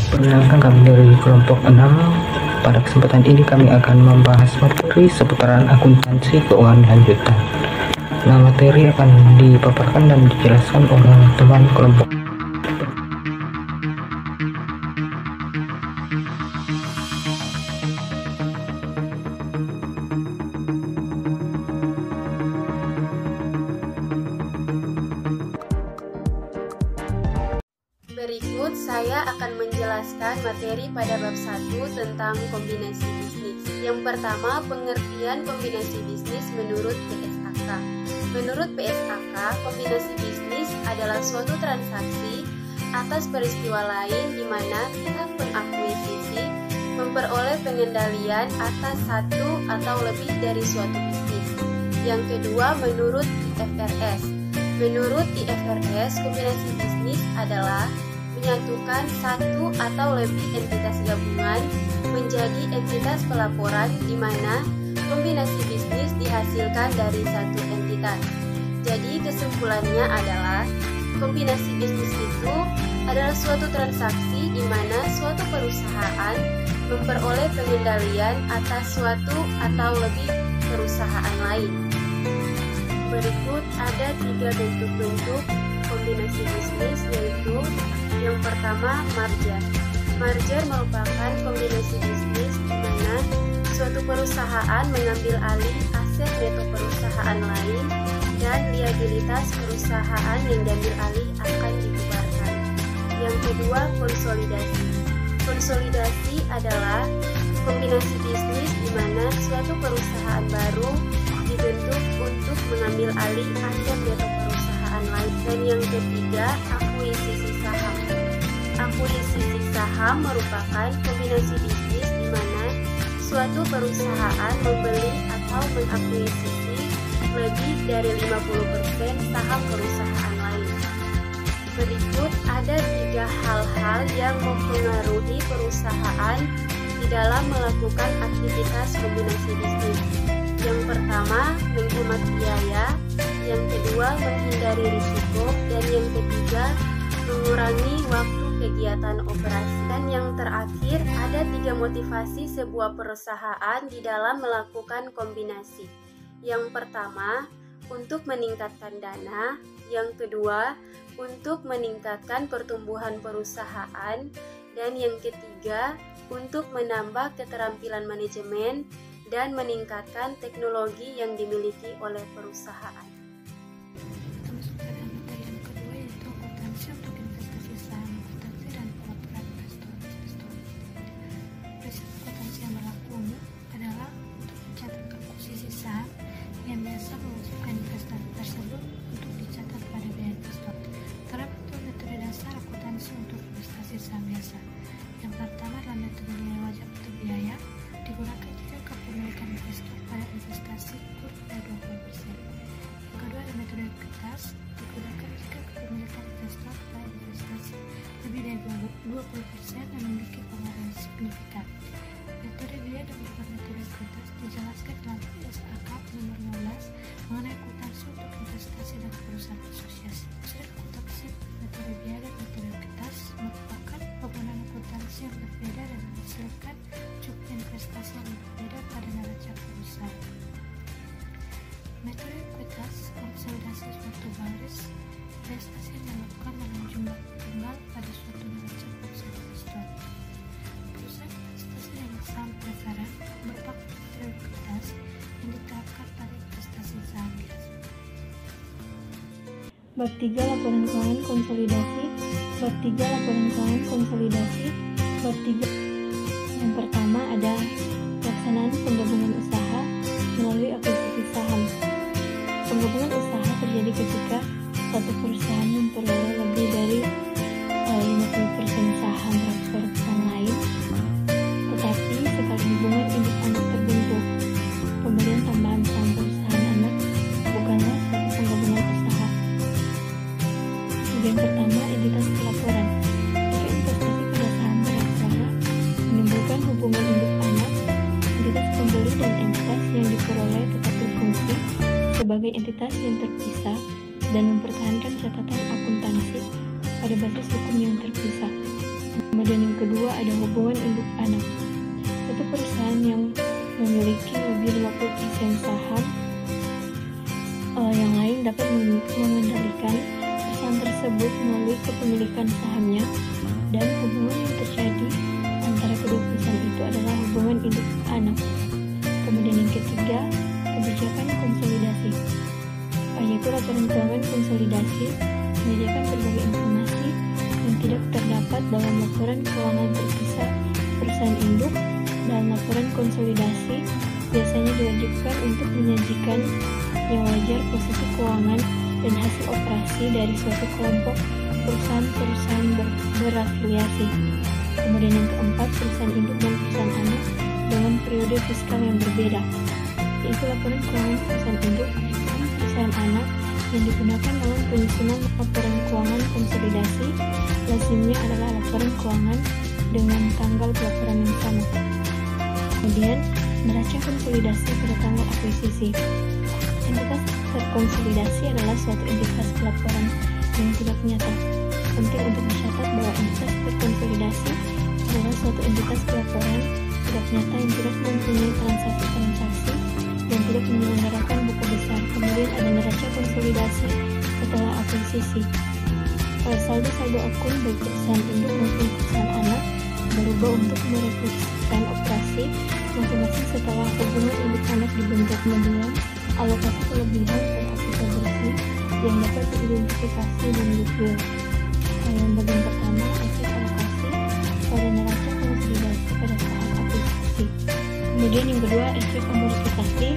Perkenalkan, kami dari kelompok 6. Pada kesempatan ini kami akan membahas materi seputaran akuntansi keuangan lanjutan. Nah, materi akan dipaparkan dan dijelaskan oleh teman kelompok. Berikut saya akan menjelaskan materi pada bab 1 tentang kombinasi bisnis. Yang pertama, pengertian kombinasi bisnis menurut PSAK. Menurut PSAK, kombinasi bisnis adalah suatu transaksi atas peristiwa lain di mana pihak pengakuisisi memperoleh pengendalian atas satu atau lebih dari suatu bisnis. Yang kedua, menurut IFRS. Menurut IFRS, kombinasi bisnis adalah menyatukan satu atau lebih entitas gabungan menjadi entitas pelaporan di mana kombinasi bisnis dihasilkan dari satu entitas. Jadi kesimpulannya adalah kombinasi bisnis itu adalah suatu transaksi di mana suatu perusahaan memperoleh pengendalian atas suatu atau lebih perusahaan lain. Berikut ada 3 bentuk-bentuk kombinasi bisnis, yaitu yang pertama, merger. Merger merupakan kombinasi bisnis di mana suatu perusahaan mengambil alih aset neto perusahaan lain dan liabilitas perusahaan yang diambil alih akan dibubarkan. Yang kedua, konsolidasi. Konsolidasi adalah kombinasi bisnis di mana suatu perusahaan baru dibentuk untuk mengambil alih aset neto perusahaan lain. Dan yang ketiga, akuisisi saham. Akuisisi saham merupakan kombinasi bisnis di mana suatu perusahaan membeli atau mengakuisisi lebih dari 50% saham perusahaan lain. Berikut ada 3 hal-hal yang mempengaruhi perusahaan di dalam melakukan aktivitas kombinasi bisnis. Yang pertama, menghemat biaya. Yang kedua, menghindari risiko. Dan yang ketiga, mengurangi waktu kegiatan operasi. Dan yang terakhir, ada 3 motivasi sebuah perusahaan di dalam melakukan kombinasi. Yang pertama, untuk meningkatkan dana. Yang kedua, untuk meningkatkan pertumbuhan perusahaan. Dan yang ketiga, untuk menambah keterampilan manajemen dan meningkatkan teknologi yang dimiliki oleh perusahaan. Masuk pada materi yang kedua, yaitu akuntansi untuk investasi saham, akuntansi dan pelaporan investor. Prinsip akuntansi yang berlaku umum adalah untuk mencatat akuisisi saham yang biasa mewajibkan investor tersebut untuk dicatat pada biaya investor. Terdapat 2 metode dasar akuntansi untuk investasi saham biasa. Yang pertama adalah metode nilai wajib atau biaya, digunakan jika kepemilikan investor pada investasi ikut pada 20%. Yang kedua adalah metode kertas, digunakan jika kepemilikan investor pada investasi lebih dari 20% dan memiliki pengaruh yang signifikan. Metode biaya dan metode kertas dijelaskan dalam PSAK nomor 15 mengenai akuntansi untuk investasi dan perusahaan asosiasi. Selain akuntansi metode biaya dan metode kertas merupakan penggunaan akuntansi yang berbeda dan menghasilkan cukup investasi yang berbeda pada neraca perusahaan. Metode ekuitas konsolidasi suatu baris investasi yang dilakukan dalam jumlah tunggal pada suatu neraca perusahaan investor. Perusahaan investasi dengan saham preferan merupakan metode ekuitas yang diterapkan pada investasi saham biasa. Bab 3 laporan keuangan konsolidasi. Bab 3 laporan keuangan konsolidasi. Bab 3. Yang pertama ada pelaksanaan penggabungan usaha melalui akuisisi saham. Penggabungan usaha terjadi ketika satu perusahaan memperoleh lebih dari 50% saham dari perusahaan lain, tetapi sekali hubungan induk anak terbentuk, pemberian tambahan saham perusahaan anak bukanlah suatu penggabungan usaha. Yang pertama, entitas pelaporan. Jika investasi pada saham bereksana menimbulkan hubungan induk anak, entitas pembeli dan entitas yang diperoleh tetap berfungsi sebagai entitas yang terpisah dan mempertahankan catatan akuntansi pada basis hukum yang terpisah. Kemudian yang kedua ada hubungan induk anak. Satu perusahaan yang memiliki lebih 50% saham yang lain dapat mengendalikan perusahaan tersebut melalui kepemilikan sahamnya, dan hubungan yang terjadi antara kedua perusahaan itu adalah hubungan induk anak. Kemudian yang ketiga, kebijakan konsolidasi, yaitu laporan keuangan konsolidasi menyediakan berbagai informasi yang tidak terdapat dalam laporan keuangan terpisah perusahaan induk, dan laporan konsolidasi biasanya diwajibkan untuk menyajikan yang wajar posisi keuangan dan hasil operasi dari suatu kelompok perusahaan-perusahaan berafiliasi. Kemudian yang keempat, perusahaan induk dan perusahaan anak dengan periode fiskal yang berbeda, yaitu laporan keuangan perusahaan induk dan perusahaan anak yang digunakan dalam penyusunan laporan keuangan konsolidasi. Lazimnya adalah laporan keuangan dengan tanggal pelaporan yang sama. Kemudian, neraca konsolidasi pada tanggal akuisisi. Entitas terkonsolidasi adalah suatu entitas pelaporan yang tidak nyata. Penting untuk dicatat bahwa entitas terkonsolidasi adalah suatu entitas pelaporan tidak nyata yang tidak mempunyai transaksi-transaksi yang tidak menyelenggarakan buku besar. Kemudian ada neraca konsolidasi setelah akuisisi. Saldo-saldo akun baik perusahaan induk maupun perusahaan anak berubah untuk merefleksikan operasi masing-masing setelah hubungan induk anak dibentuk. Kemudian alokasi kelebihan pada aktiva bersih yang dapat diidentifikasi dan goodwill. Yang bagian pertama, aset alokasi pada neraca konsolidasi pada saat akuisisi. Kemudian yang kedua, efek amortisasi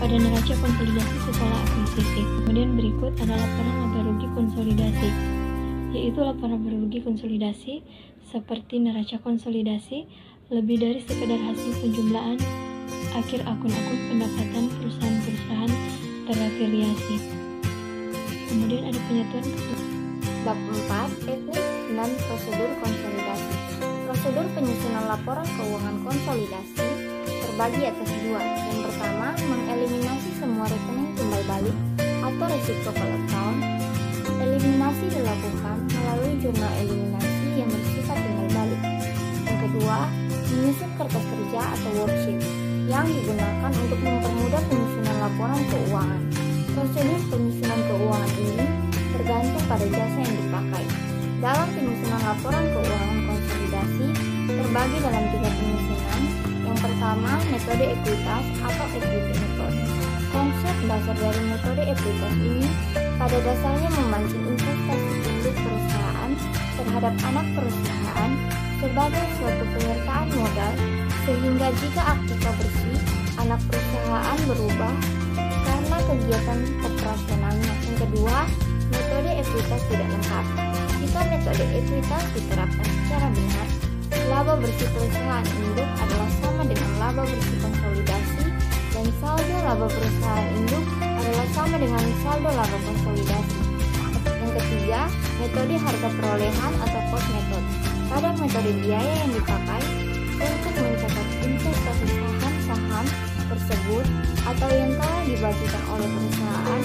pada neraca konsolidasi setelah akuisisi. Kemudian berikut ada laporan laba rugi konsolidasi, yaitu laporan laba rugi konsolidasi seperti neraca konsolidasi lebih dari sekedar hasil penjumlahan akhir akun-akun pendapatan perusahaan-perusahaan terafiliasi. Kemudian ada penyatuan Bab 4, teknik dan prosedur konsolidasi. Prosedur penyusunan laporan keuangan konsolidasi terbagi atas dua. Yang pertama, mengeliminasi semua rekening timbal balik atau reciprocal account. Eliminasi dilakukan melalui jurnal eliminasi yang bersifat timbal balik. Yang kedua, menyusun kertas kerja atau worksheet yang digunakan untuk mempermudah penyusunan laporan keuangan. Prosedur penyusunan keuangan ini tergantung pada jasa yang dipakai. Dalam penyusunan laporan keuangan konsolidasi terbagi dalam 3 penyusunan. Yang pertama, metode ekuitas atau equity method. Konsep dasar dari metode ekuitas ini pada dasarnya memancing investasi induk perusahaan terhadap anak perusahaan sebagai suatu penyertaan modal, sehingga jika aktiva bersih anak perusahaan berubah karena kegiatan operasionalnya. Yang kedua, metode ekuitas tidak lengkap. Jika metode ekuitas diterapkan secara benar, laba bersih perusahaan induk adalah sama dengan laba bersih konsolidasi, dan saldo laba perusahaan induk adalah sama dengan saldo laba konsolidasi. Yang ketiga, metode harga perolehan atau cost method. Pada metode biaya yang dipakai untuk mencatat investasi saham-saham tersebut atau yang telah dibagikan oleh perusahaan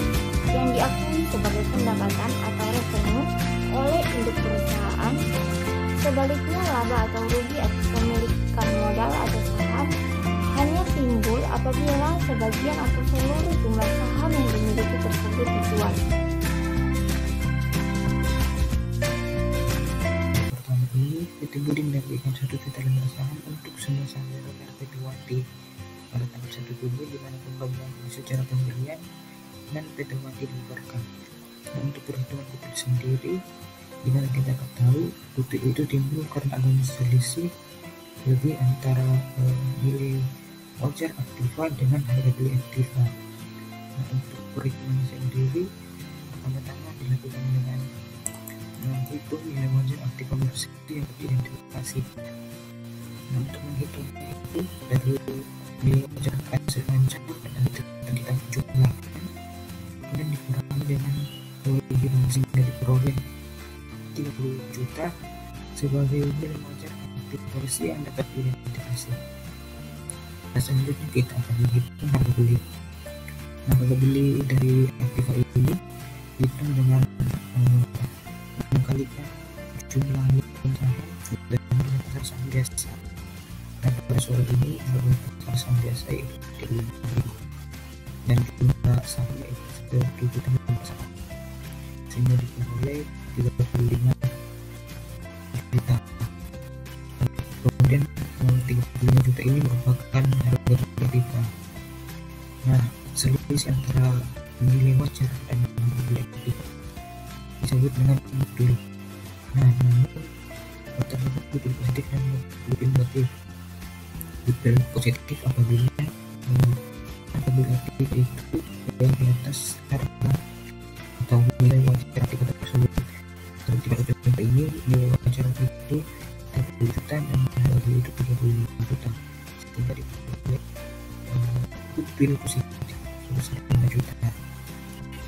yang diakui sebagai pendapatan atau revenue oleh induk perusahaan. Sebaliknya, laba atau rugi atas pemilikan modal atau saham hanya timbul apabila sebagian atau seluruh jumlah saham yang dimiliki tersebut dijual. Pertama ini, PT Budi menerbitkan 1 juta lembar saham untuk semua saham PT Wati pada tanggal 1 Juli, di mana pembagian secara pembelian dan PT Wati dibubarkan. Nah, untuk perhitungan goodwill sendiri, di mana kita tahu goodwill itu timbul karena adanya selisih lebih antara nilai wajar aktiva dengan harga beli aktiva. Nah, untuk perhitungan sendiri, pertama-tama dilakukan dengan menghitung nilai wajar aktiva bersih yang diidentifikasi. Nah, untuk menghitungnya itu dari nilai wajar aset wajar dan kita jumlahkan, kemudian dikurangi dengan kewajiban sehingga diperoleh 30 juta sebagai nilai wajar aktiva bersih yang dapat diidentifikasi. Nah, selanjutnya kita akan menghitung harga beli. Nah, harga beli dari aktiva ini dihitung dengan mengkalikan jumlah yang saham dan jumlah pasar saham biasa. Nah, pada sore ini harga pasar saham biasa itu 35.000 dan jumlah saham itu 1 juta saham, sehingga diperoleh 35 juta. Kemudian 35 juta ini merupakan harga kita. Nah, selisih antara nilai wajar dan nilai kita disebut dengan goodwill. Nah, namun terdapat goodwill positif dan goodwill negatif. Goodwill positif apabila kita itu yang di atas harga atau nilai wajar kita tersebut. Terdapat contoh ini nilai wajar itu 30 juta dan harga itu 35 juta, sehingga diperoleh goodwill positif sebesar 5 juta.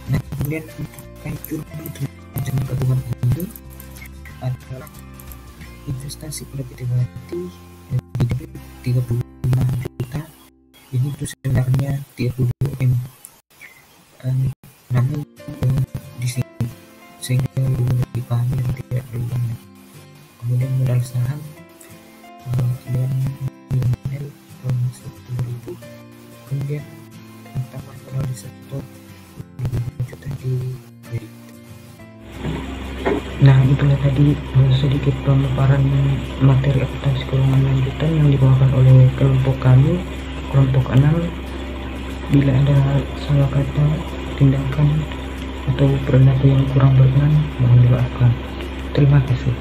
Nah, kemudian untuk kaitan dengan gabungan ini adalah investasi pada PT Bati di debit 35 juta, ini itu sebenarnya 30 M, namun di sini sehingga lebih mudah dipahami dan tidak terlalu banyak. Kemudian modal saham dengan nilai 10.000, kemudian tambah modal di sektor 5 juta di kredit. Nah, itulah tadi sedikit pemaparan materi akuntansi keuangan lanjutan yang dibawakan oleh kelompok kami, kelompok 6. Bila ada salah kata, tindakan, atau perilaku yang kurang berkenan, mohon dimaafkan. Terima kasih.